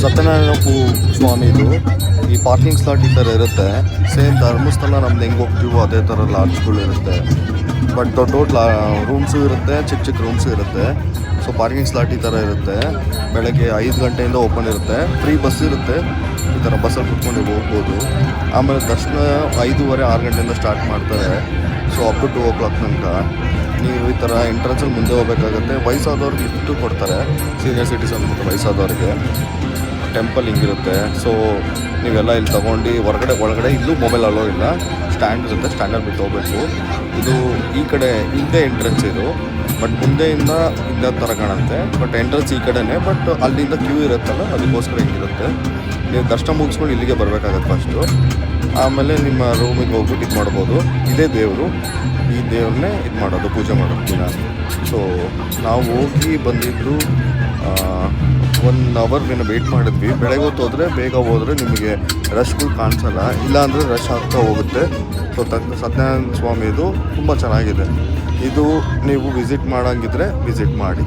ಸತ್ಯನಾರಾಯಣ ಸ್ವಾಮಿದು ಈ parking slot ಈ ಥರ ಇರುತ್ತೆ. ಸೇಮ್ ಧರ್ಮಸ್ಥಳ ನಮ್ದು ಹೆಂಗೆ ಹೋಗ್ತೀವೋ ಅದೇ ಥರ ಲಾಡ್ಜ್ಗಳು ಇರುತ್ತೆ. ಬಟ್ ದೊಡ್ಡ ದೊಡ್ಡ ರೂಮ್ಸು ಇರುತ್ತೆ, ಚಿಕ್ಕ ಚಿಕ್ಕ ರೂಮ್ಸು ಇರುತ್ತೆ. ಸೊ ಪಾರ್ಕಿಂಗ್ ಸ್ಲಾಟ್ ಈ ಥರ ಇರುತ್ತೆ. ಬೆಳಗ್ಗೆ 5 ಗಂಟೆಯಿಂದ ಓಪನ್ ಇರುತ್ತೆ. ಫ್ರೀ ಬಸ್ ಇರುತ್ತೆ. ಈ ಥರ ಬಸ್ಸಲ್ಲಿ ಕುತ್ಕೊಂಡು ಹೋಗ್ಬೋದು. ಆಮೇಲೆ ದರ್ಶನ 5:30, 6 ಗಂಟೆಯಿಂದ ಸ್ಟಾರ್ಟ್ ಮಾಡ್ತಾರೆ. ಸೊ ಅಪ್ ಟು 2 o'clock ತನಕ ನೀವು ಈ ಥರ ಎಂಟ್ರೆನ್ಸಲ್ಲಿ ಮುಂದೆ ಹೋಗ್ಬೇಕಾಗತ್ತೆ. ವಯಸ್ಸಾದವ್ರಿಗೆ ಲಿಫ್ಟು ಕೊಡ್ತಾರೆ, ಸೀನಿಯರ್ ಸಿಟಿಸನ್ ಮತ್ತು ವಯಸ್ಸಾದವ್ರಿಗೆ. ಟೆಂಪಲ್ ಹಿಂಗಿರುತ್ತೆ. ಸೊ ನೀವೆಲ್ಲ ಇಲ್ಲಿ ತೊಗೊಂಡು ಒಳಗಡೆ ಇಲ್ಲೂ ಮೊಬೈಲ್ ಅಲೋ ಇಲ್ಲ. ಸ್ಟ್ಯಾಂಡ್ ಇರುತ್ತೆ, ಸ್ಟ್ಯಾಂಡಲ್ಲಿ ಬಿಟ್ಟು ಹೋಗ್ಬೇಕು. ಇದು ಈ ಕಡೆ ಹಿಂದೆ ಎಂಟ್ರೆನ್ಸ್ ಇದು, ಬಟ್ ಮುಂದೆಯಿಂದ ಹಿಂದೆ ಥರ ಕಾಣುತ್ತೆ. ಬಟ್ ಎಂಟ್ರೆನ್ಸ್ ಈ ಕಡೆನೇ, ಬಟ್ ಅಲ್ಲಿಂದ ಕ್ಯೂ ಇರುತ್ತಲ್ಲ, ಅದಕ್ಕೋಸ್ಕರ ಹಿಂಗಿರುತ್ತೆ. ನೀವು ದರ್ಶನ ಮುಗಿಸ್ಕೊಂಡು ಇಲ್ಲಿಗೆ ಬರಬೇಕಾಗತ್ತೆ ಫಸ್ಟು. ಆಮೇಲೆ ನಿಮ್ಮ ರೂಮಿಗೆ ಹೋಗ್ಬಿಟ್ಟು ಇದು ಮಾಡ್ಬೋದು. ಇದೇ ದೇವರು, ಈ ದೇವ್ರನ್ನೇ ಇದು ಮಾಡೋದು, ಪೂಜೆ ಮಾಡೋದು ದಿನ. ಸೊ ನಾವು ಹೋಗಿ ಬಂದಿದ್ದು 1 hour ವೆಯ್ಟ್ ಮಾಡಿದ್ವಿ. ಬೆಳಗ್ಗೆ ಹೊತ್ತು ಹೋದರೆ, ಬೇಗ ಹೋದರೆ ನಿಮಗೆ ರಶ್ಗಳು ಕಾಣಿಸಲ್ಲ, ಇಲ್ಲಾಂದರೆ ರಶ್ ಆಗ್ತಾ ಹೋಗುತ್ತೆ. ಸೊ ಸತ್ಯನಾರಾಯಣ ಸ್ವಾಮಿದು ತುಂಬ ಚೆನ್ನಾಗಿದೆ. ಇದು ನೀವು ವಿಸಿಟ್ ಮಾಡೋಂಗಿದ್ರೆ ವಿಸಿಟ್ ಮಾಡಿ.